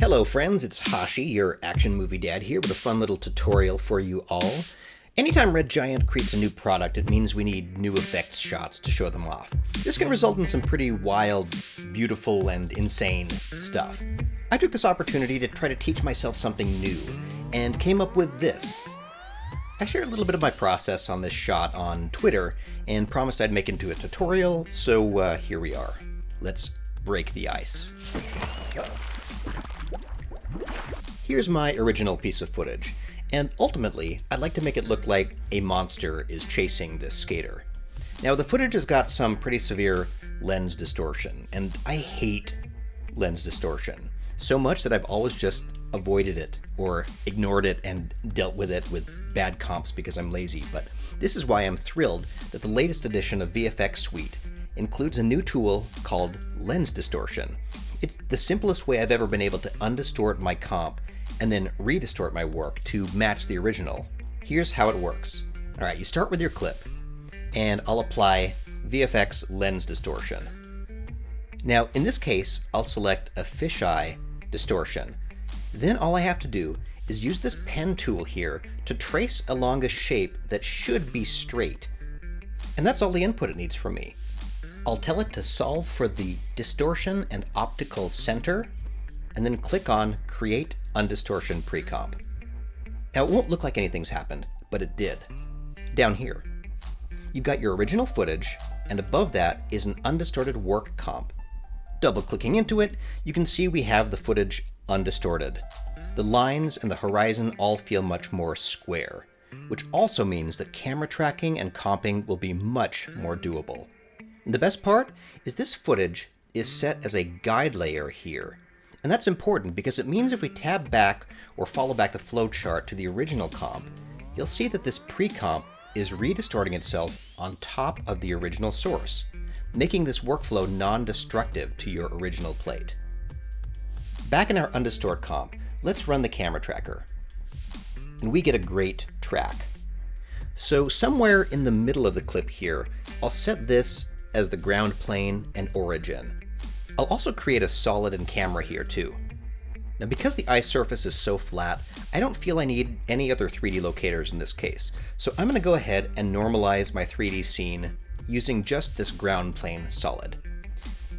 Hello friends, it's Hashi, your action movie dad here with a fun little tutorial for you all. Anytime Red Giant creates a new product, it means we need new effects shots to show them off. This can result in some pretty wild, beautiful, and insane stuff. I took this opportunity to try to teach myself something new, and came up with this. I shared a little bit of my process on this shot on Twitter, and promised I'd make it into a tutorial, so here we are. Let's break the ice. Here's my original piece of footage, and ultimately, I'd like to make it look like a monster is chasing this skater. Now, the footage has got some pretty severe lens distortion, and I hate lens distortion so much that I've always just avoided it or ignored it and dealt with it with bad comps because I'm lazy. But this is why I'm thrilled that the latest edition of VFX Suite includes a new tool called lens distortion. It's the simplest way I've ever been able to undistort my comp and then redistort my work to match the original. Here's how it works. All right, you start with your clip, and I'll apply VFX lens distortion. Now, in this case, I'll select a fisheye distortion. Then all I have to do is use this pen tool here to trace along a shape that should be straight. And that's all the input it needs from me. I'll tell it to solve for the distortion and optical center, and then click on Create Undistortion Precomp. Now, it won't look like anything's happened, but it did. Down here, you've got your original footage, and above that is an undistorted work comp. Double-clicking into it, you can see we have the footage undistorted. The lines and the horizon all feel much more square, which also means that camera tracking and comping will be much more doable. And the best part is this footage is set as a guide layer here. And that's important because it means if we tab back or follow back the flowchart to the original comp, you'll see that this pre-comp is redistorting itself on top of the original source, making this workflow non-destructive to your original plate. Back in our undistort comp, let's run the camera tracker. And we get a great track. So somewhere in the middle of the clip here, I'll set this as the ground plane and origin. I'll also create a solid and camera here too. Now, because the ice surface is so flat, I don't feel I need any other 3D locators in this case. So I'm going to go ahead and normalize my 3D scene using just this ground plane solid.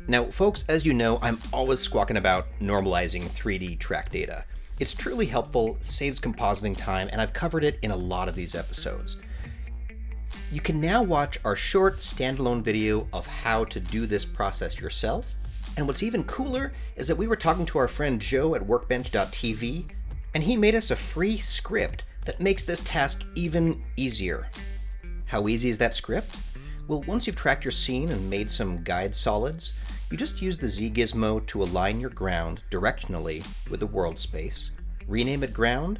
Now, folks, as you know, I'm always squawking about normalizing 3D track data. It's truly helpful, saves compositing time, and I've covered it in a lot of these episodes. You can now watch our short standalone video of how to do this process yourself. And what's even cooler is that we were talking to our friend Joe at workbench.tv, and he made us a free script that makes this task even easier. How easy is that script? Well, once you've tracked your scene and made some guide solids, you just use the Z gizmo to align your ground directionally with the world space, rename it ground,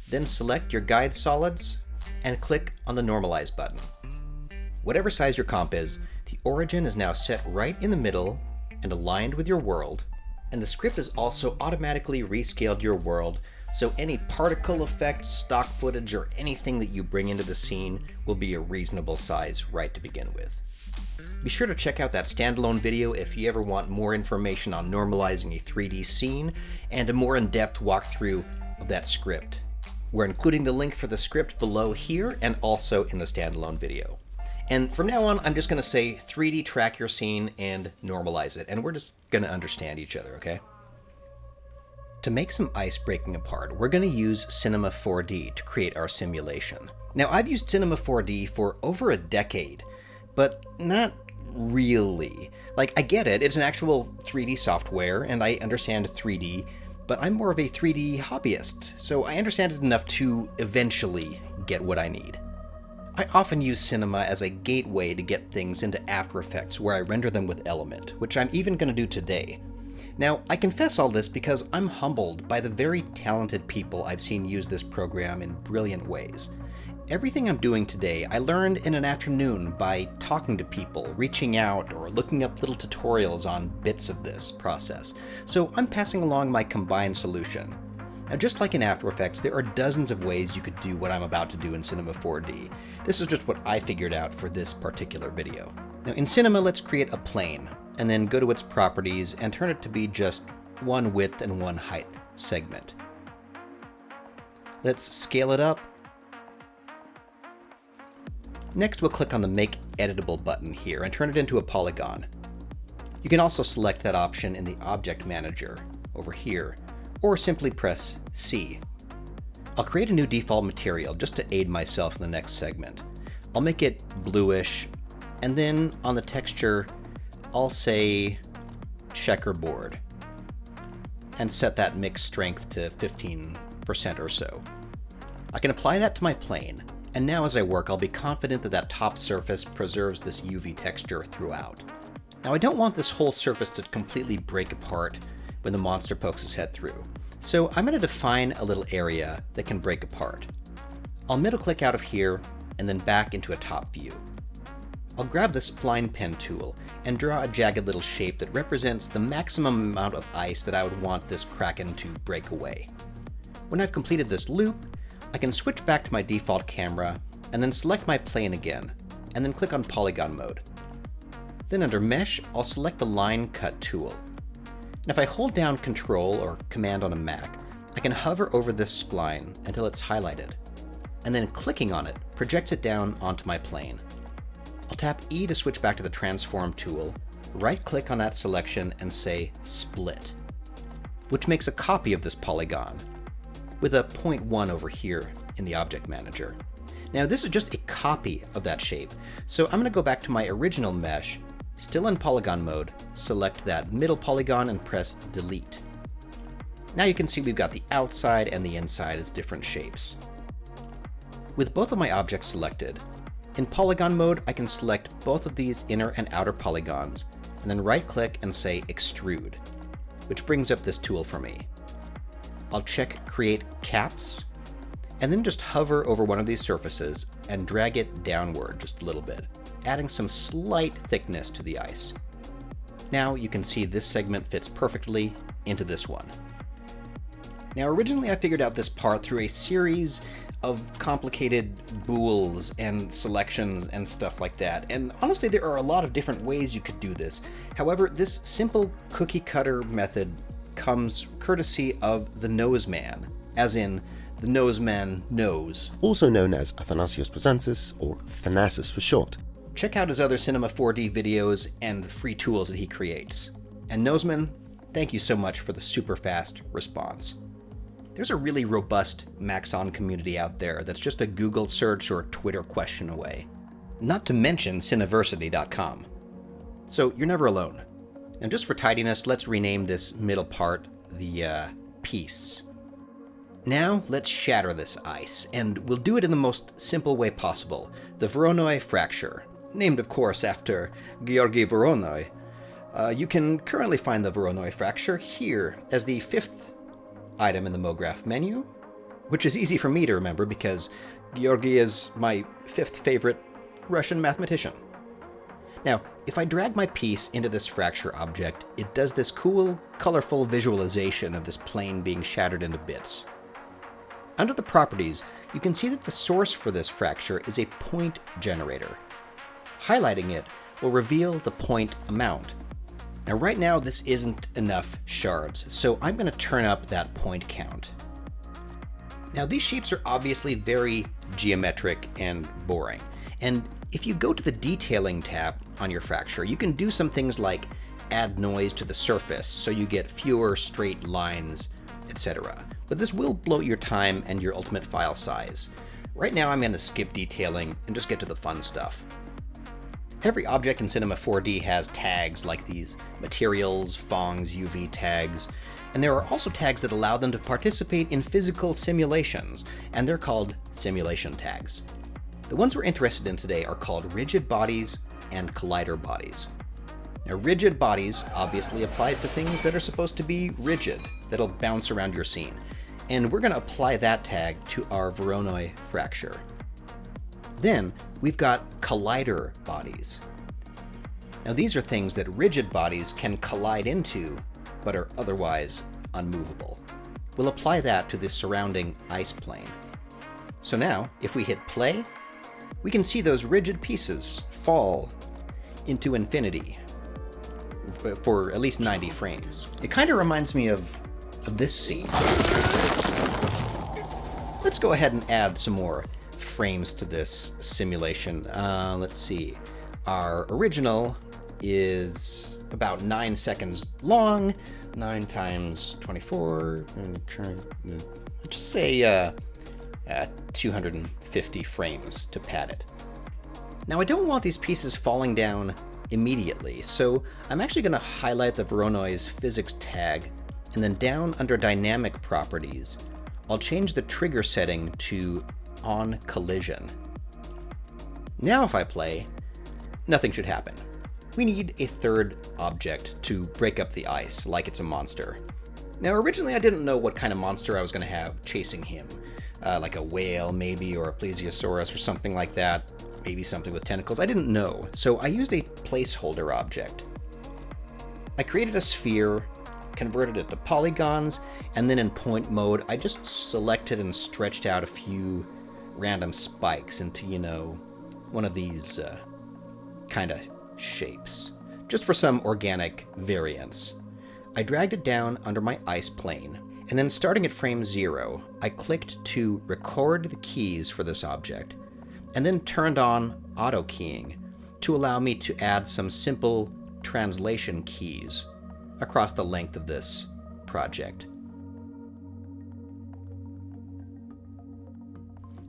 then select your guide solids, and click on the normalize button. Whatever size your comp is, the origin is now set right in the middle and aligned with your world, and the script has also automatically rescaled your world, so any particle effects, stock footage, or anything that you bring into the scene will be a reasonable size right to begin with. Be sure to check out that standalone video if you ever want more information on normalizing a 3D scene and a more in-depth walkthrough of that script. We're including the link for the script below here and also in the standalone video. And from now on, I'm just going to say 3D track your scene and normalize it, and we're just going to understand each other, okay? To make some ice breaking apart, we're going to use Cinema 4D to create our simulation. Now, I've used Cinema 4D for over a decade, but not really. Like, I get it, it's an actual 3D software, and I understand 3D, but I'm more of a 3D hobbyist, so I understand it enough to eventually get what I need. I often use Cinema as a gateway to get things into After Effects where I render them with Element, which I'm even going to do today. Now, I confess all this because I'm humbled by the very talented people I've seen use this program in brilliant ways. Everything I'm doing today, I learned in an afternoon by talking to people, reaching out, or looking up little tutorials on bits of this process, so I'm passing along my combined solution. Now, just like in After Effects, there are dozens of ways you could do what I'm about to do in Cinema 4D. This is just what I figured out for this particular video. Now, in Cinema, let's create a plane, and then go to its properties and turn it to be just one width and one height segment. Let's scale it up. Next, we'll click on the Make Editable button here and turn it into a polygon. You can also select that option in the Object Manager over here, or simply press C. I'll create a new default material just to aid myself in the next segment. I'll make it bluish, and then on the texture, I'll say checkerboard, and set that mix strength to 15% or so. I can apply that to my plane, and now as I work, I'll be confident that that top surface preserves this UV texture throughout. Now I don't want this whole surface to completely break apart when the monster pokes his head through, so I'm going to define a little area that can break apart. I'll middle click out of here and then back into a top view. I'll grab the spline pen tool and draw a jagged little shape that represents the maximum amount of ice that I would want this Kraken to break away. When I've completed this loop, I can switch back to my default camera and then select my plane again, and then click on Polygon mode. Then under Mesh, I'll select the Line Cut tool. And if I hold down Control or Command on a Mac, I can hover over this spline until it's highlighted, and then clicking on it projects it down onto my plane. I'll tap E to switch back to the Transform tool, right-click on that selection and say Split, which makes a copy of this polygon, with a 0.1 over here in the Object Manager. Now this is just a copy of that shape, so I'm going to go back to my original mesh, still in polygon mode, select that middle polygon and press Delete. Now you can see we've got the outside and the inside as different shapes. With both of my objects selected, in polygon mode I can select both of these inner and outer polygons, and then right-click and say Extrude, which brings up this tool for me. I'll check Create Caps, and then just hover over one of these surfaces and drag it downward just a little bit, adding some slight thickness to the ice. Now you can see this segment fits perfectly into this one. Now originally I figured out this part through a series of complicated bools and selections and stuff like that, and honestly there are a lot of different ways you could do this. However, this simple cookie cutter method comes courtesy of the Nose Man, as in the Nose Man knows. Also known as Athanasios Pouzantzis, or Thanasis for short. Check out his other Cinema 4D videos and the free tools that he creates. And Noseman, thank you so much for the super fast response. There's a really robust Maxon community out there that's just a Google search or Twitter question away. Not to mention Cineversity.com. So you're never alone. And just for tidiness, let's rename this middle part the piece. Now let's shatter this ice, and we'll do it in the most simple way possible, the Voronoi Fracture, named of course after Georgi Voronoi. You can currently find the Voronoi Fracture here as the 5th item in the MoGraph menu, which is easy for me to remember because Georgi is my 5th favorite Russian mathematician. Now, if I drag my piece into this fracture object, it does this cool, colorful visualization of this plane being shattered into bits. Under the properties, you can see that the source for this fracture is a point generator. Highlighting it will reveal the point amount. Now right now this isn't enough shards, so I'm going to turn up that point count. Now these shapes are obviously very geometric and boring, and if you go to the Detailing tab on your fracture, you can do some things like add noise to the surface so you get fewer straight lines, etc. But this will bloat your time and your ultimate file size. Right now I'm going to skip detailing and just get to the fun stuff. Every object in Cinema 4D has tags like these materials, fongs, UV tags, and there are also tags that allow them to participate in physical simulations, and they're called simulation tags. The ones we're interested in today are called rigid bodies and collider bodies. Now, rigid bodies obviously applies to things that are supposed to be rigid, that'll bounce around your scene, and we're going to apply that tag to our Voronoi Fracture. Then we've got collider bodies. Now these are things that rigid bodies can collide into, but are otherwise unmovable. We'll apply that to the surrounding ice plane. So now, if we hit play, we can see those rigid pieces fall into infinity. for at least 90 frames. It kind of reminds me of this scene. Let's go ahead and add some more frames to this simulation. Let's see. Our original is about 9 seconds long. 9 times 24. Let's just say 250 frames to pad it. Now I don't want these pieces falling down immediately, so I'm actually going to highlight the Voronoi's physics tag, and then down under dynamic properties, I'll change the trigger setting to on collision. Now if I play, nothing should happen. We need a third object to break up the ice like it's a monster. Now originally I didn't know what kind of monster I was going to have chasing him. Like a whale maybe, or a plesiosaurus or something like that. Maybe something with tentacles. I didn't know, so I used a placeholder object. I created a sphere, converted it to polygons, and then in point mode I just selected and stretched out a few random spikes into, one of these kind of shapes, just for some organic variance. I dragged it down under my ice plane, and then starting at frame 0, I clicked to record the keys for this object, and then turned on auto keying to allow me to add some simple translation keys across the length of this project.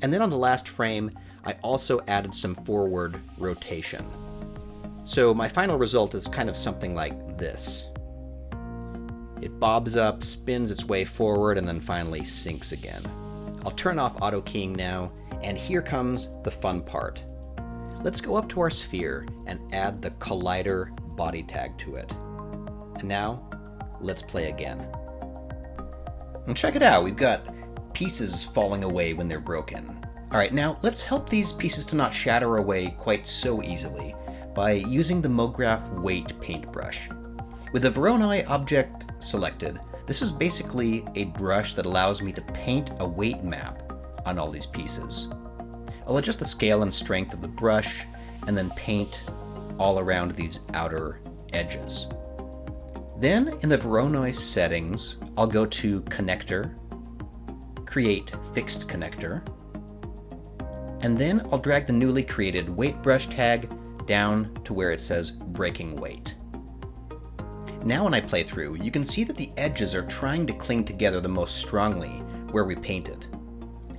And then on the last frame, I also added some forward rotation. So my final result is kind of something like this. It bobs up, spins its way forward, and then finally sinks again. I'll turn off auto keying now, and here comes the fun part. Let's go up to our sphere and add the collider body tag to it. And now, let's play again. And check it out, we've got pieces falling away when they're broken. Alright, now let's help these pieces to not shatter away quite so easily by using the MoGraph weight paintbrush. With the Voronoi object selected, this is basically a brush that allows me to paint a weight map on all these pieces. I'll adjust the scale and strength of the brush and then paint all around these outer edges. Then in the Voronoi settings, I'll go to Connector, Create Fixed Connector, and then I'll drag the newly created weight brush tag down to where it says Breaking Weight. Now when I play through, you can see that the edges are trying to cling together the most strongly where we painted.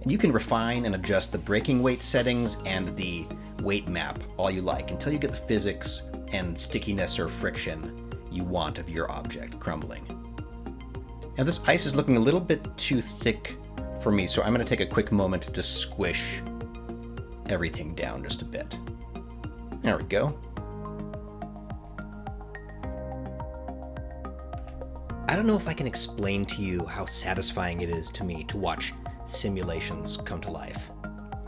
And you can refine and adjust the breaking weight settings and the weight map all you like until you get the physics and stickiness or friction you want of your object crumbling. Now this ice is looking a little bit too thick for me, so I'm going to take a quick moment to squish everything down just a bit. There we go. I don't know if I can explain to you how satisfying it is to me to watch simulations come to life.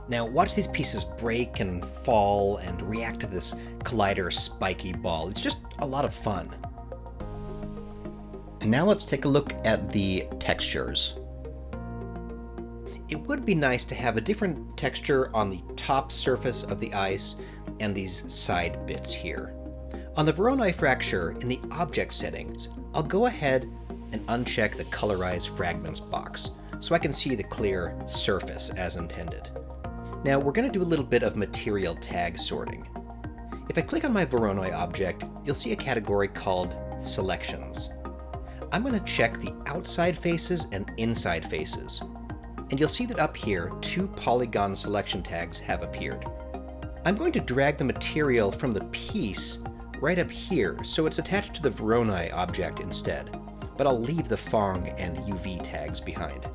Now watch these pieces break and fall and react to this collider spiky ball. It's just a lot of fun. And now let's take a look at the textures. It would be nice to have a different texture on the top surface of the ice and these side bits here. On the Voronoi Fracture, in the object settings, I'll go ahead and uncheck the Colorize Fragments box so I can see the clear surface as intended. Now we're going to do a little bit of material tag sorting. If I click on my Voronoi object, you'll see a category called Selections. I'm going to check the outside faces and inside faces. And you'll see that up here, 2 polygon selection tags have appeared. I'm going to drag the material from the piece right up here so it's attached to the Voronoi object instead, but I'll leave the Fong and UV tags behind.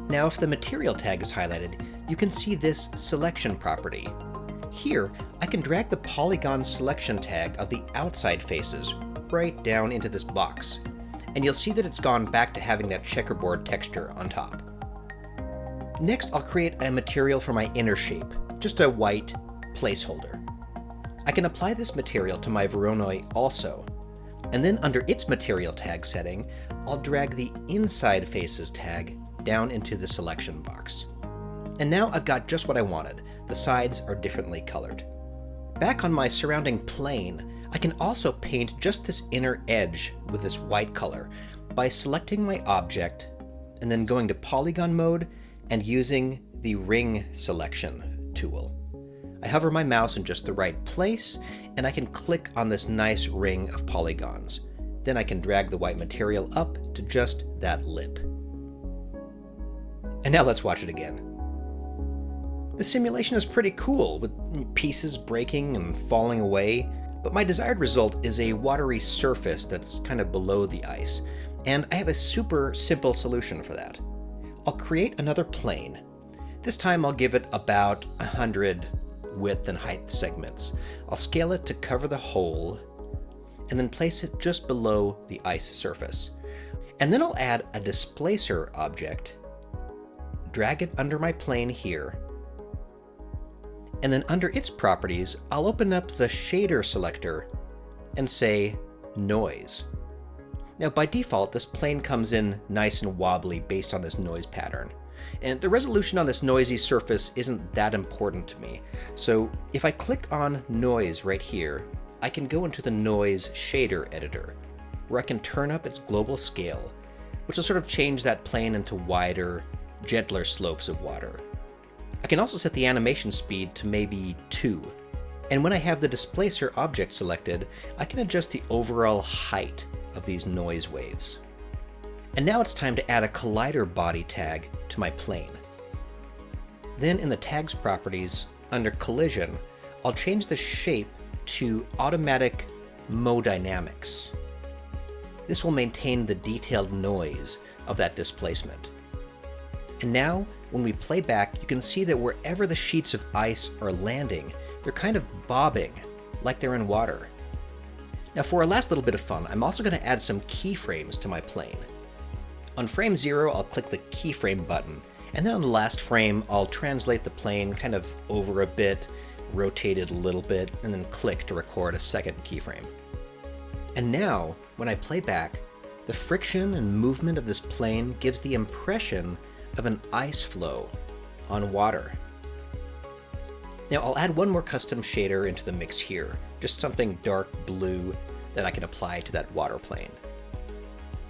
Now if the material tag is highlighted, you can see this selection property. Here, I can drag the polygon selection tag of the outside faces right down into this box, and you'll see that it's gone back to having that checkerboard texture on top. Next, I'll create a material for my inner shape, just a white placeholder. I can apply this material to my Voronoi also, and then under its material tag setting, I'll drag the inside faces tag down into the selection box. And now I've got just what I wanted. The sides are differently colored. Back on my surrounding plane, I can also paint just this inner edge with this white color by selecting my object and then going to polygon mode and using the ring selection tool. I hover my mouse in just the right place and I can click on this nice ring of polygons. Then I can drag the white material up to just that lip. And now let's watch it again. The simulation is pretty cool, with pieces breaking and falling away, but my desired result is a watery surface that's kind of below the ice, and I have a super simple solution for that. I'll create another plane. This time I'll give it about 100 width and height segments. I'll scale it to cover the hole, and then place it just below the ice surface. And then I'll add a displacer object, drag it under my plane here, and then under its properties, I'll open up the shader selector and say noise. Now by default, this plane comes in nice and wobbly based on this noise pattern. And the resolution on this noisy surface isn't that important to me. So if I click on noise right here, I can go into the noise shader editor, where I can turn up its global scale, which will sort of change that plane into wider, gentler slopes of water. I can also set the animation speed to maybe 2. And when I have the displacer object selected, I can adjust the overall height of these noise waves. And now it's time to add a collider body tag to my plane. Then in the tags properties, under collision, I'll change the shape to automatic modynamics. This will maintain the detailed noise of that displacement. And now, when we play back, you can see that wherever the sheets of ice are landing, they're kind of bobbing, like they're in water. Now for our last little bit of fun, I'm also going to add some keyframes to my plane. On frame 0, I'll click the keyframe button, and then on the last frame, I'll translate the plane kind of over a bit, rotate it a little bit, and then click to record a second keyframe. And now, when I play back, the friction and movement of this plane gives the impression of an ice flow on water. Now I'll add one more custom shader into the mix here, just something dark blue that I can apply to that water plane.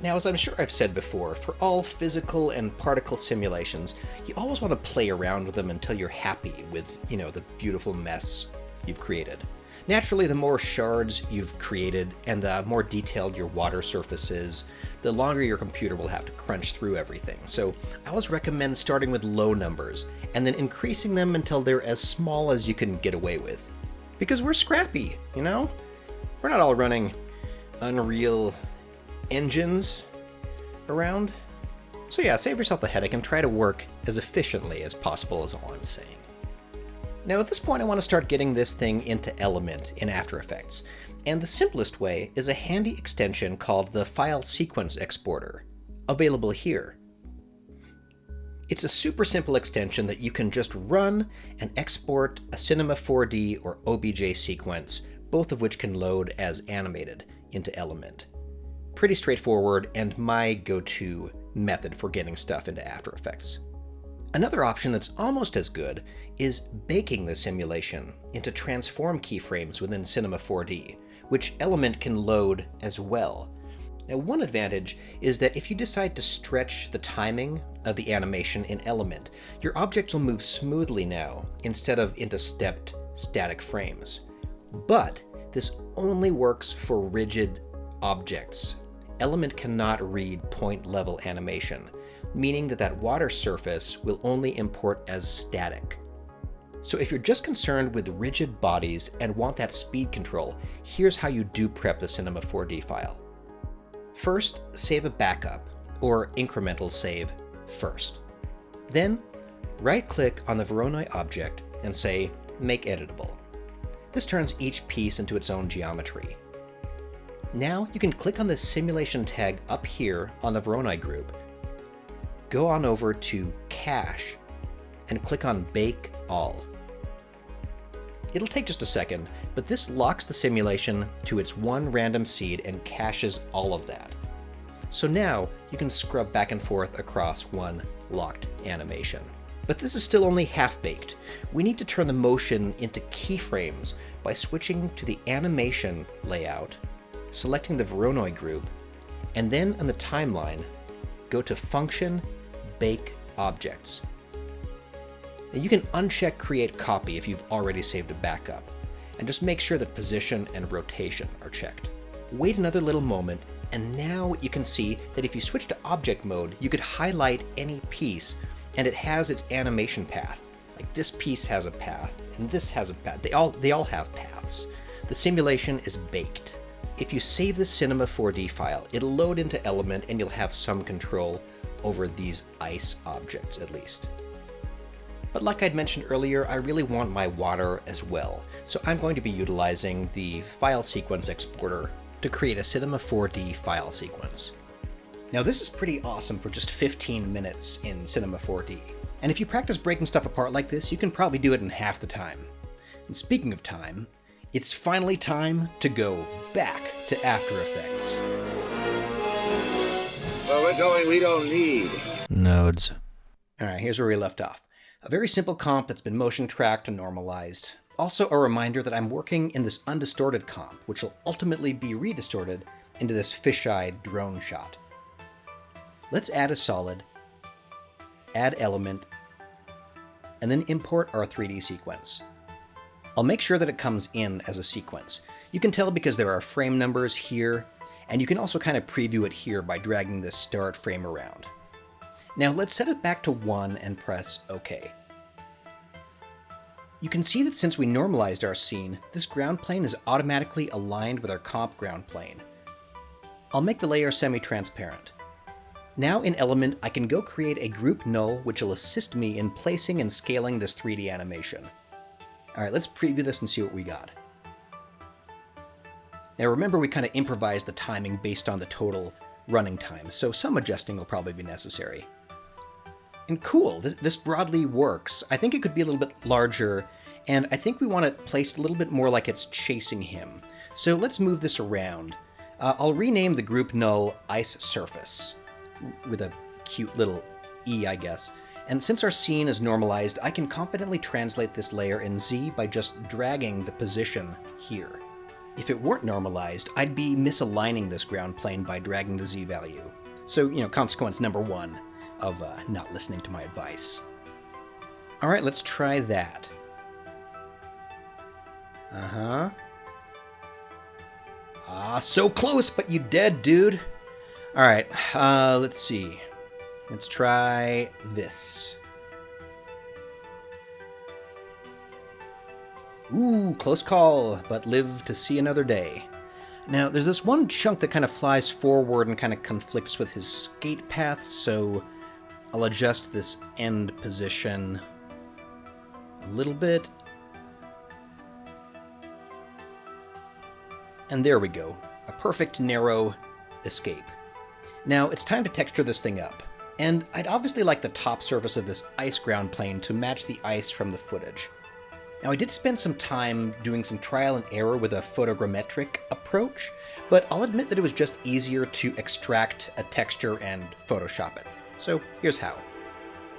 Now, as I'm sure I've said before, for all physical and particle simulations, you always want to play around with them until you're happy with, the beautiful mess you've created. Naturally, the more shards you've created and the more detailed your water surface is, the longer your computer will have to crunch through everything. So I always recommend starting with low numbers and then increasing them until they're as small as you can get away with. Because we're scrappy, We're not all running Unreal engines around. So yeah, save yourself the headache and try to work as efficiently as possible is all I'm saying. Now at this point I want to start getting this thing into Element in After Effects, and the simplest way is a handy extension called the File Sequence Exporter, available here. It's a super simple extension that you can just run and export a Cinema 4D or OBJ sequence, both of which can load as animated into Element. Pretty straightforward and my go-to method for getting stuff into After Effects. Another option that's almost as good is baking the simulation into transform keyframes within Cinema 4D, which Element can load as well. Now, one advantage is that if you decide to stretch the timing of the animation in Element, your objects will move smoothly now instead of into stepped, static frames. But this only works for rigid objects. Element cannot read point level animation, meaning that water surface will only import as static. So if you're just concerned with rigid bodies and want that speed control, here's how you do prep the Cinema 4D file. First, save a backup, or incremental save, first. Then, right-click on the Voronoi object and say Make Editable. This turns each piece into its own geometry. Now you can click on the simulation tag up here on the Voronoi group, go on over to Cache, and click on Bake All. It'll take just a second, but this locks the simulation to its one random seed and caches all of that. So now you can scrub back and forth across one locked animation. But this is still only half-baked. We need to turn the motion into keyframes by switching to the animation layout, selecting the Voronoi group, and then on the timeline, go to Function, Bake Objects. Now you can uncheck Create Copy if you've already saved a backup, and just make sure that position and rotation are checked. Wait another little moment, and now you can see that if you switch to object mode, you could highlight any piece, and it has its animation path. Like this piece has a path, and this has a path. They all have paths. The simulation is baked. If you save the Cinema 4D file, it'll load into Element, and you'll have some control over these ice objects at least. But like I'd mentioned earlier, I really want my water as well, so I'm going to be utilizing the file sequence exporter to create a Cinema 4D file sequence. Now this is pretty awesome for just 15 minutes in Cinema 4D. And if you practice breaking stuff apart like this, you can probably do it in half the time. And speaking of time, it's finally time to go back to After Effects. Well, we're going, we don't need nodes. Alright, here's where we left off. A very simple comp that's been motion tracked and normalized. Also a reminder that I'm working in this undistorted comp, which will ultimately be redistorted into this fisheye drone shot. Let's add a solid, add element, and then import our 3D sequence. I'll make sure that it comes in as a sequence. You can tell because there are frame numbers here, and you can also kind of preview it here by dragging this start frame around. Now let's set it back to 1 and press OK. You can see that since we normalized our scene, this ground plane is automatically aligned with our comp ground plane. I'll make the layer semi-transparent. Now in Element, I can go create a group null which will assist me in placing and scaling this 3D animation. Alright, let's preview this and see what we got. Now remember, we kind of improvised the timing based on the total running time, so some adjusting will probably be necessary. And cool, this broadly works. I think it could be a little bit larger, and I think we want it placed a little bit more like it's chasing him. So let's move this around. I'll rename the group null Ice Surface, with a cute little E, I guess. And since our scene is normalized, I can confidently translate this layer in Z by just dragging the position here. If it weren't normalized, I'd be misaligning this ground plane by dragging the Z value. So, consequence number 1 of not listening to my advice. Alright, let's try that. So close, but you dead, dude. Alright, let's see. Let's try this. Ooh, close call, but live to see another day. Now, there's this one chunk that kind of flies forward and kind of conflicts with his skate path, so I'll adjust this end position a little bit. And there we go. A perfect narrow escape. Now, it's time to texture this thing up. And I'd obviously like the top surface of this ice ground plane to match the ice from the footage. Now, I did spend some time doing some trial and error with a photogrammetric approach, but I'll admit that it was just easier to extract a texture and Photoshop it. So here's how.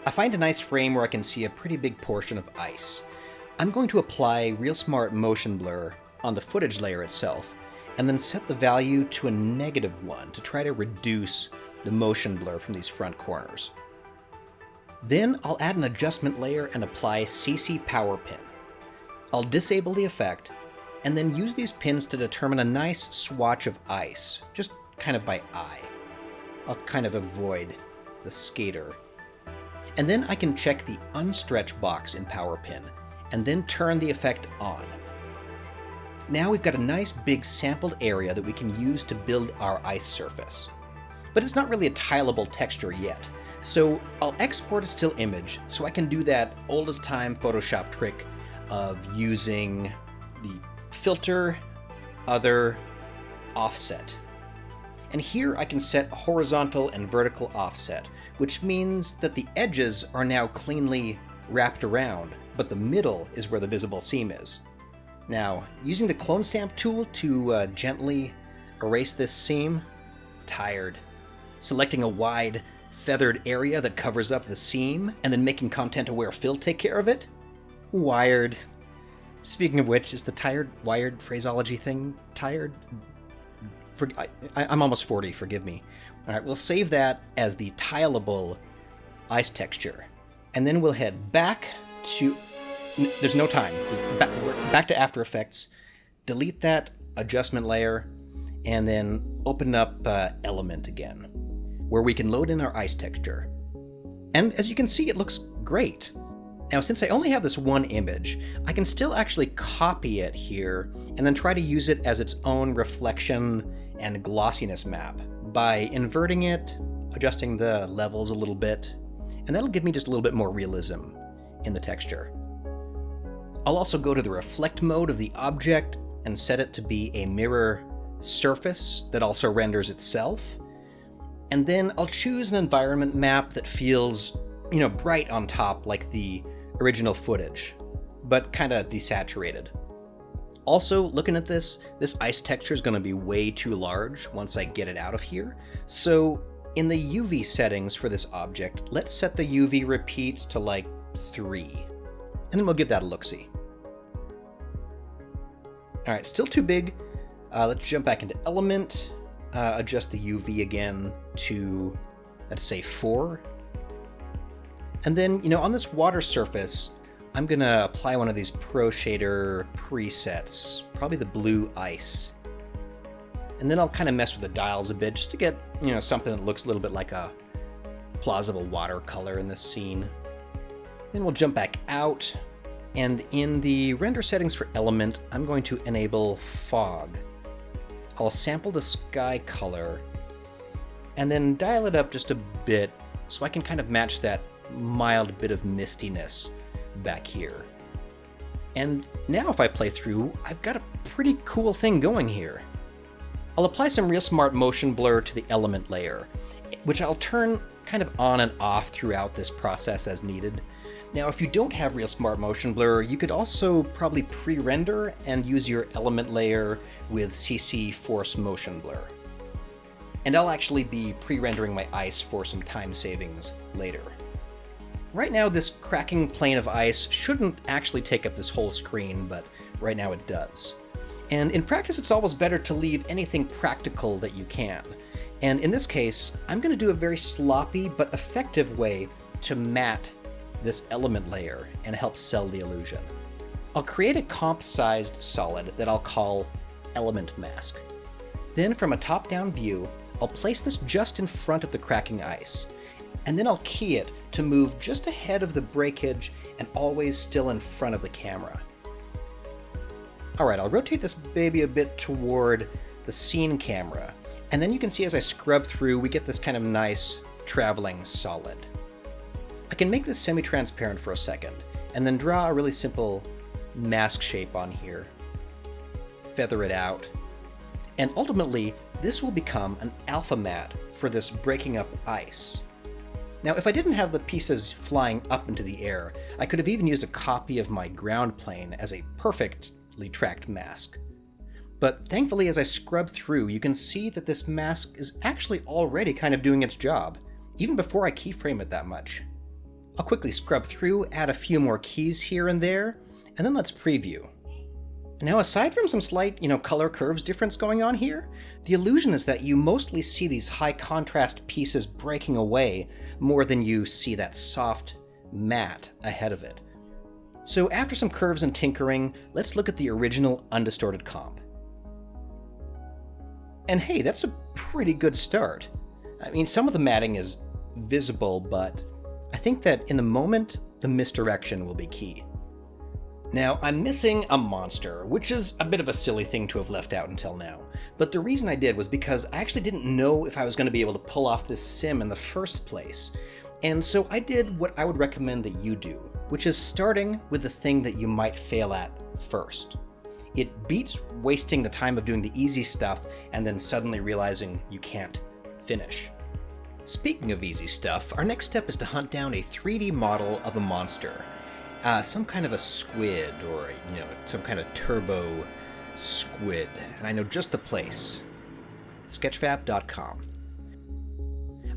I find a nice frame where I can see a pretty big portion of ice. I'm going to apply Real Smart Motion Blur on the footage layer itself, and then set the value to a -1 to try to reduce the motion blur from these front corners. Then I'll add an adjustment layer and apply CC Power Pin. I'll disable the effect, and then use these pins to determine a nice swatch of ice, just kind of by eye. I'll kind of avoid the skater. And then I can check the Unstretch box in Power Pin, and then turn the effect on. Now we've got a nice big sampled area that we can use to build our ice surface. But it's not really a tileable texture yet, so I'll export a still image so I can do that oldest time Photoshop trick of using the filter, other, offset. And here I can set horizontal and vertical offset, which means that the edges are now cleanly wrapped around, but the middle is where the visible seam is. Now, using the clone stamp tool to gently erase this seam, tired. Selecting a wide, feathered area that covers up the seam, and then making content-aware fill take care of it, wired. Speaking of which, is the tired, wired phraseology thing tired? I'm almost 40, forgive me. All right, we'll save that as the tileable ice texture. And then we'll head back to... There's no time. Back to After Effects. Delete that adjustment layer. And then open up Element again, where we can load in our ice texture. And as you can see, it looks great. Now, since I only have this one image, I can still actually copy it here and then try to use it as its own reflection and glossiness map by inverting it, adjusting the levels a little bit, and that'll give me just a little bit more realism in the texture. I'll also go to the reflect mode of the object and set it to be a mirror surface that also renders itself. And then I'll choose an environment map that feels, bright on top like the original footage, but kind of desaturated. Also, looking at this ice texture is going to be way too large once I get it out of here. So in the UV settings for this object, let's set the UV repeat to like 3. And then we'll give that a look-see. All right, still too big. Let's jump back into Element, adjust the UV again to, let's say 4. And then, on this water surface, I'm going to apply one of these Pro Shader presets, probably the blue ice. And then I'll kind of mess with the dials a bit just to get, something that looks a little bit like a plausible watercolor in this scene. Then we'll jump back out, and in the render settings for Element, I'm going to enable Fog. I'll sample the sky color, and then dial it up just a bit so I can kind of match that mild bit of mistiness back here. And now if I play through, I've got a pretty cool thing going here. I'll apply some real smart motion blur to the element layer, which I'll turn kind of on and off throughout this process as needed. Now, if you don't have real smart motion blur, you could also probably pre-render and use your element layer with CC Force Motion Blur. And I'll actually be pre-rendering my ice for some time savings later. Right now, this cracking plane of ice shouldn't actually take up this whole screen, but right now it does. And in practice, it's always better to leave anything practical that you can. And in this case, I'm going to do a very sloppy but effective way to matte this element layer and help sell the illusion. I'll create a comp-sized solid that I'll call Element Mask. Then from a top-down view, I'll place this just in front of the cracking ice, and then I'll key it to move just ahead of the breakage and always still in front of the camera. Alright, I'll rotate this baby a bit toward the scene camera, and then you can see as I scrub through, we get this kind of nice traveling solid. I can make this semi-transparent for a second, and then draw a really simple mask shape on here, feather it out, and ultimately this will become an alpha matte for this breaking up ice. Now, if I didn't have the pieces flying up into the air, I could have even used a copy of my ground plane as a perfectly tracked mask. But thankfully, as I scrub through, you can see that this mask is actually already kind of doing its job, even before I keyframe it that much. I'll quickly scrub through, add a few more keys here and there, and then let's preview. Now, aside from some slight, color curves difference going on here, the illusion is that you mostly see these high contrast pieces breaking away more than you see that soft matte ahead of it. So after some curves and tinkering, let's look at the original undistorted comp. And hey, that's a pretty good start. I mean, some of the matting is visible, but I think that in the moment, the misdirection will be key. Now, I'm missing a monster, which is a bit of a silly thing to have left out until now. But the reason I did was because I actually didn't know if I was going to be able to pull off this sim in the first place. And so I did what I would recommend that you do, which is starting with the thing that you might fail at first. It beats wasting the time of doing the easy stuff and then suddenly realizing you can't finish. Speaking of easy stuff, our next step is to hunt down a 3D model of a monster. Some kind of a squid, or, some kind of turbo squid. And I know just the place. Sketchfab.com.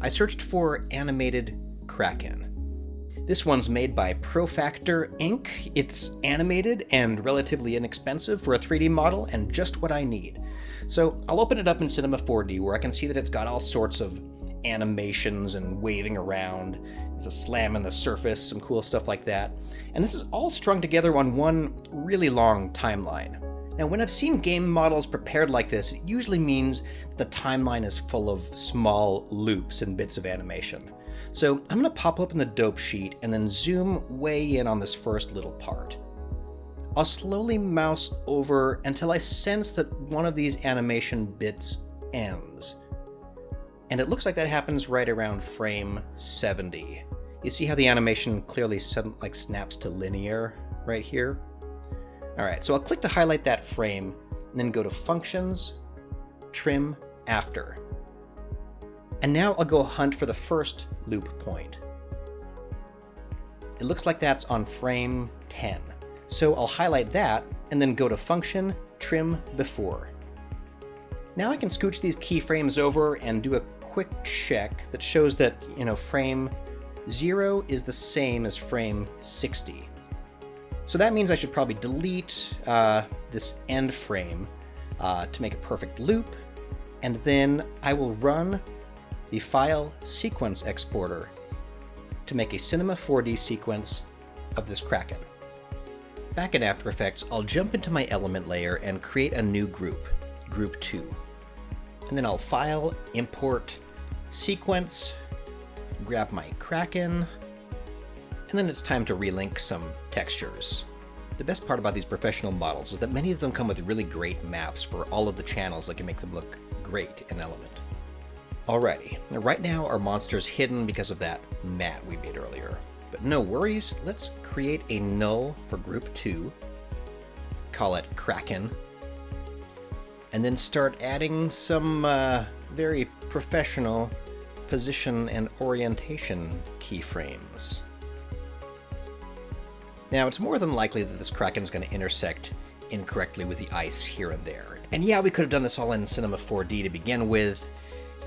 I searched for animated Kraken. This one's made by Profactor Inc. It's animated and relatively inexpensive for a 3D model and just what I need. So I'll open it up in Cinema 4D where I can see that it's got all sorts of animations and waving around. There's a slam in the surface, some cool stuff like that. And this is all strung together on one really long timeline. Now, when I've seen game models prepared like this, it usually means that the timeline is full of small loops and bits of animation. So I'm going to pop open the dope sheet and then zoom way in on this first little part. I'll slowly mouse over until I sense that one of these animation bits ends. And it looks like that happens right around frame 70. You see how the animation clearly snaps to linear right here? Alright, so I'll click to highlight that frame, and then go to Functions, Trim After. And now I'll go hunt for the first loop point. It looks like that's on frame 10. So I'll highlight that, and then go to Function, Trim Before. Now I can scooch these keyframes over and do a quick check that shows that, frame 0 is the same as frame 60. So that means I should probably delete this end frame to make a perfect loop, and then I will run the file sequence exporter to make a Cinema 4D sequence of this Kraken. Back in After Effects, I'll jump into my element layer and create a new group, Group 2. And then I'll File, Import, Sequence, grab my Kraken, and then it's time to relink some textures. The best part about these professional models is that many of them come with really great maps for all of the channels that can make them look great in Element. Alrighty, now right now our monster's hidden because of that mat we made earlier. But no worries, let's create a null for group 2, call it Kraken, and then start adding some very professional position and orientation keyframes. Now, it's more than likely that this Kraken's going to intersect incorrectly with the ice here and there. And yeah, we could have done this all in Cinema 4D to begin with,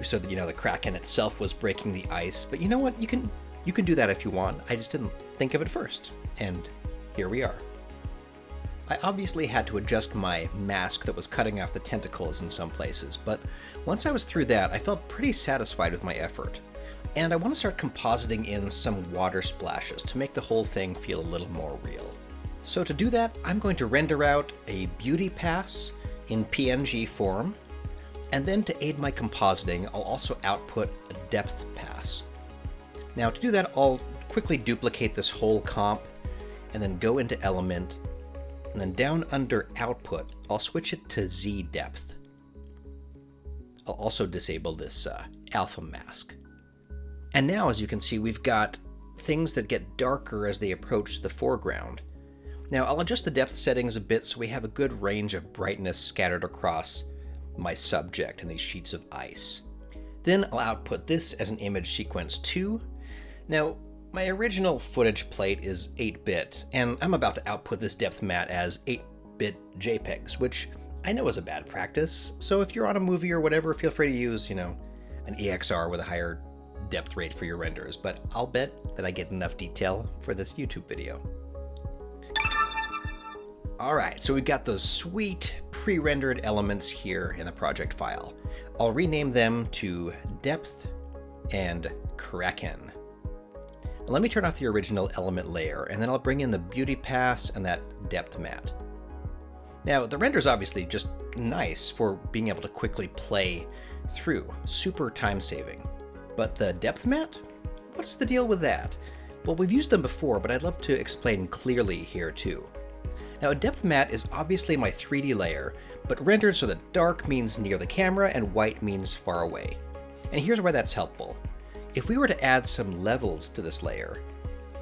so that, the Kraken itself was breaking the ice. But you know what? You can do that if you want. I just didn't think of it first. And here we are. I obviously had to adjust my mask that was cutting off the tentacles in some places, but once I was through that, I felt pretty satisfied with my effort. And I want to start compositing in some water splashes to make the whole thing feel a little more real. So to do that, I'm going to render out a beauty pass in PNG form, and then to aid my compositing, I'll also output a depth pass. Now to do that, I'll quickly duplicate this whole comp, and then go into Element, and then down under Output, I'll switch it to Z depth. I'll also disable this alpha mask. And now, as you can see, we've got things that get darker as they approach the foreground. Now, I'll adjust the depth settings a bit so we have a good range of brightness scattered across my subject and these sheets of ice. Then I'll output this as an image sequence 2. Now, my original footage plate is 8-bit, and I'm about to output this depth mat as 8-bit JPEGs, which I know is a bad practice, so if you're on a movie or whatever, feel free to use, an EXR with a higher depth rate for your renders, but I'll bet that I get enough detail for this YouTube video. Alright, so we've got those sweet pre-rendered elements here in the project file. I'll rename them to Depth and Kraken. Let me turn off the original element layer, and then I'll bring in the beauty pass and that depth mat. Now, the render's obviously just nice for being able to quickly play through, super time-saving. But the depth mat? What's the deal with that? Well, we've used them before, but I'd love to explain clearly here too. Now, a depth mat is obviously my 3D layer, but rendered so that dark means near the camera and white means far away. And here's why that's helpful. If we were to add some levels to this layer,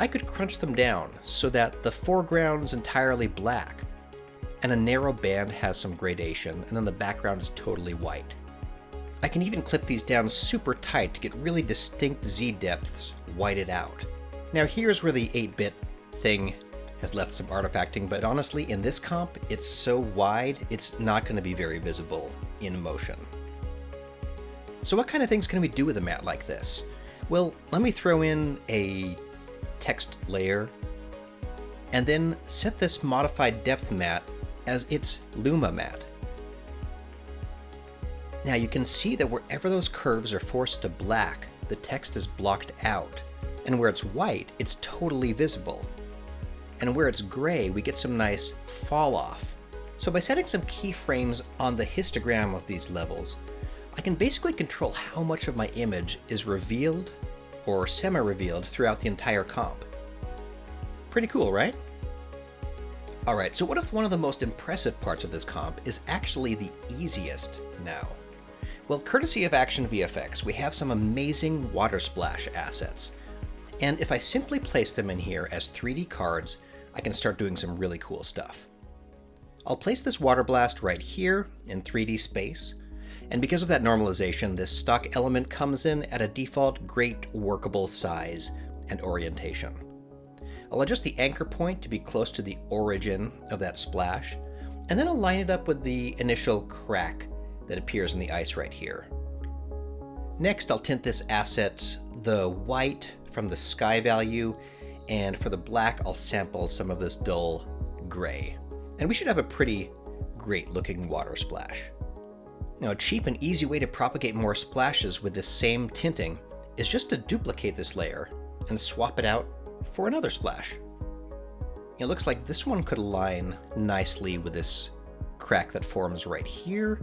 I could crunch them down so that the foreground's entirely black, and a narrow band has some gradation, and then the background is totally white. I can even clip these down super tight to get really distinct Z depths whited out. Now here's where the 8-bit thing has left some artifacting, but honestly, in this comp, it's so wide, it's not going to be very visible in motion. So what kind of things can we do with a mat like this? Well, let me throw in a text layer, and then set this modified depth matte as its luma matte. Now you can see that wherever those curves are forced to black, the text is blocked out, and where it's white, it's totally visible. And where it's gray, we get some nice fall off. So by setting some keyframes on the histogram of these levels, I can basically control how much of my image is revealed or semi-revealed throughout the entire comp. Pretty cool, right? Alright, so what if one of the most impressive parts of this comp is actually the easiest now? Well, courtesy of Action VFX, we have some amazing water splash assets. And if I simply place them in here as 3D cards, I can start doing some really cool stuff. I'll place this water blast right here in 3D space, and because of that normalization, this stock element comes in at a default great workable size and orientation. I'll adjust the anchor point to be close to the origin of that splash, and then I'll line it up with the initial crack that appears in the ice right here. Next, I'll tint this asset the white from the sky value, and for the black, I'll sample some of this dull gray. And we should have a pretty great looking water splash. Now, a cheap and easy way to propagate more splashes with this same tinting is just to duplicate this layer and swap it out for another splash. It looks like this one could align nicely with this crack that forms right here,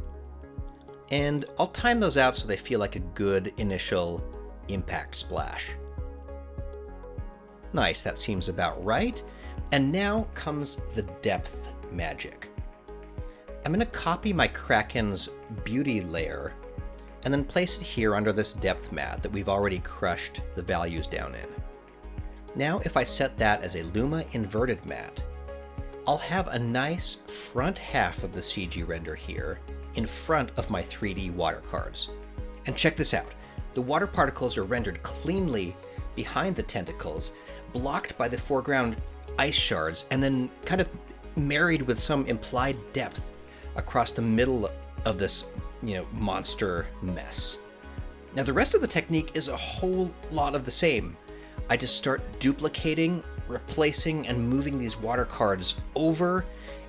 and I'll time those out so they feel like a good initial impact splash. Nice, that seems about right. And now comes the depth magic. I'm going to copy my Kraken's beauty layer and then place it here under this depth matte that we've already crushed the values down in. Now if I set that as a Luma inverted matte, I'll have a nice front half of the CG render here in front of my 3D water cards. And check this out. The water particles are rendered cleanly behind the tentacles, blocked by the foreground ice shards, and then kind of married with some implied depth across the middle of this, monster mess. Now the rest of the technique is a whole lot of the same. I just start duplicating, replacing, and moving these water cards over,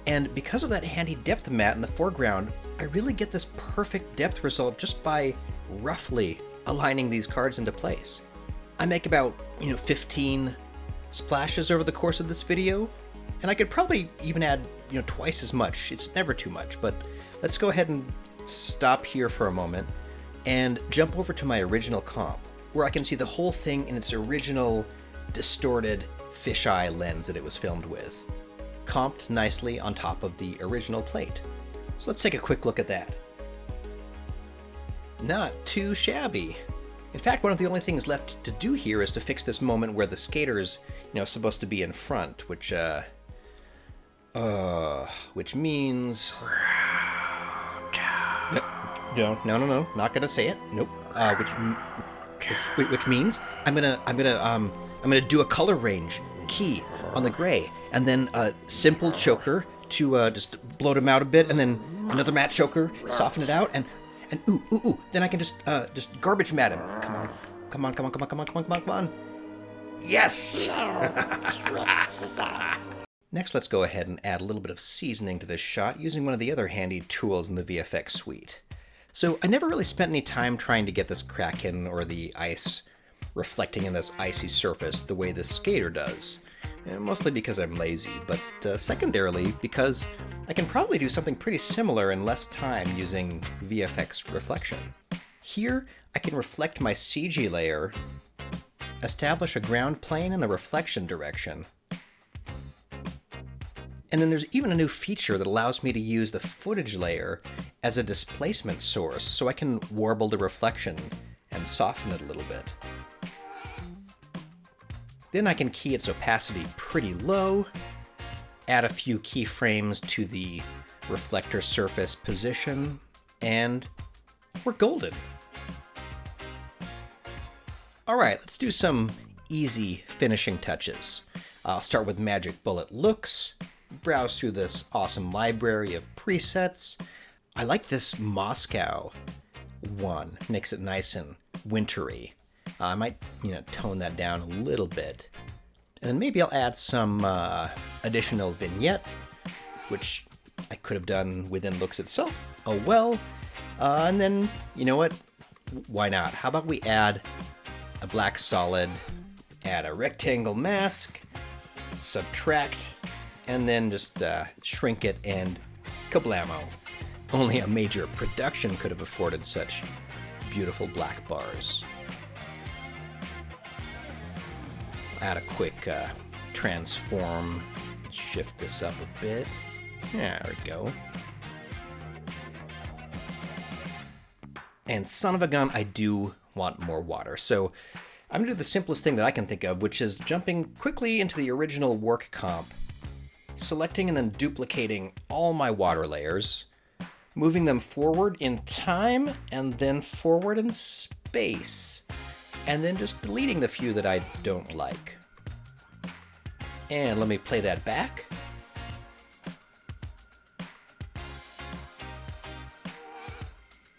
and because of that handy depth matte in the foreground, I really get this perfect depth result just by roughly aligning these cards into place. I make about, 15 splashes over the course of this video, and I could probably even add, twice as much. It's never too much, but let's go ahead and stop here for a moment and jump over to my original comp, where I can see the whole thing in its original distorted fisheye lens that it was filmed with, comped nicely on top of the original plate. So let's take a quick look at that. Not too shabby. In fact, one of the only things left to do here is to fix this moment where the skater's, supposed to be in front, which means... No, not gonna say it. Nope. Which means I'm gonna do a color range key on the gray, and then a simple choker to just bloat him out a bit, and then another matte choker, soften it out, and ooh, then I can just garbage matte him. Come on. Yes! Next, let's go ahead and add a little bit of seasoning to this shot using one of the other handy tools in the VFX suite. So I never really spent any time trying to get this Kraken or the ice reflecting in this icy surface the way the skater does. Mostly because I'm lazy, but secondarily because I can probably do something pretty similar in less time using VFX Reflection. Here, I can reflect my CG layer, establish a ground plane in the reflection direction, and then there's even a new feature that allows me to use the footage layer as a displacement source, so I can warble the reflection and soften it a little bit. Then I can key its opacity pretty low, add a few keyframes to the reflector surface position, and we're golden. Alright, let's do some easy finishing touches. I'll start with Magic Bullet Looks, browse through this awesome library of presets. I like this Moscow one, makes it nice and wintry. I might, tone that down a little bit. And then maybe I'll add some additional vignette, which I could have done within Looks itself. Oh well. And then, you know what? Why not? How about we add a black solid, add a rectangle mask, subtract, and then just shrink it and kablamo. Only a major production could have afforded such beautiful black bars. Add a quick transform, shift this up a bit. There we go. And son of a gun, I do want more water. So I'm gonna do the simplest thing that I can think of, which is jumping quickly into the original work comp, selecting and then duplicating all my water layers, moving them forward in time and then forward in space, and then just deleting the few that I don't like. And let me play that back.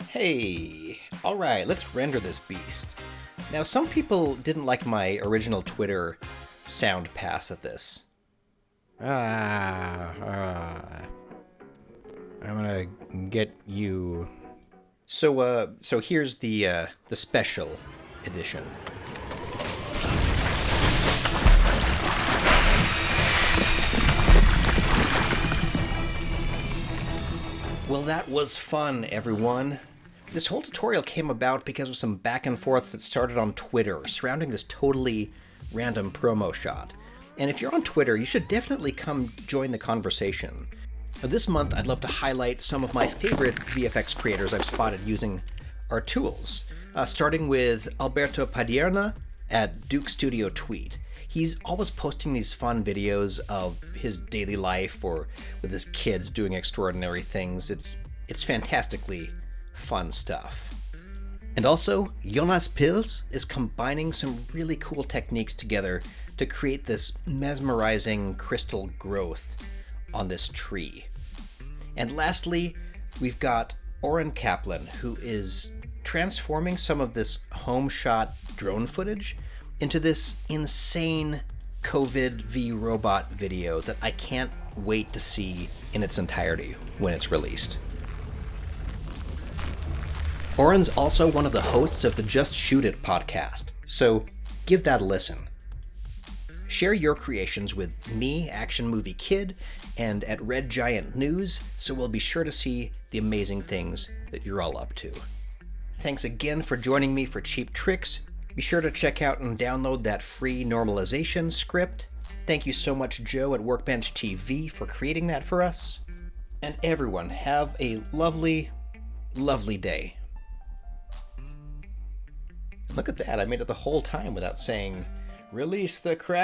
Hey, all right, let's render this beast. Now, some people didn't like my original Twitter sound pass at this. I'm gonna get you. So here's the special edition. Well, that was fun, everyone. This whole tutorial came about because of some back and forths that started on Twitter surrounding this totally random promo shot. And if you're on Twitter, you should definitely come join the conversation. Now, this month, I'd love to highlight some of my favorite VFX creators I've spotted using our tools, starting with Alberto Padierna at Duke Studio Tweet. He's always posting these fun videos of his daily life or with his kids doing extraordinary things. It's fantastically fun stuff. And also, Jonas Pils is combining some really cool techniques together to create this mesmerizing crystal growth on this tree. And lastly, we've got Oren Kaplan, who is transforming some of this home shot drone footage into this insane COVID v robot video that I can't wait to see in its entirety when it's released. Oren's also one of the hosts of the Just Shoot It podcast, so give that a listen. Share your creations with me, Action Movie Kid, and at Red Giant News, so we'll be sure to see the amazing things that you're all up to. Thanks again for joining me for Cheap Tricks. Be sure to check out and download that free normalization script. Thank you so much, Joe at Workbench TV, for creating that for us. And everyone, have a lovely, lovely day. Look at that, I made it the whole time without saying, release the Kraken.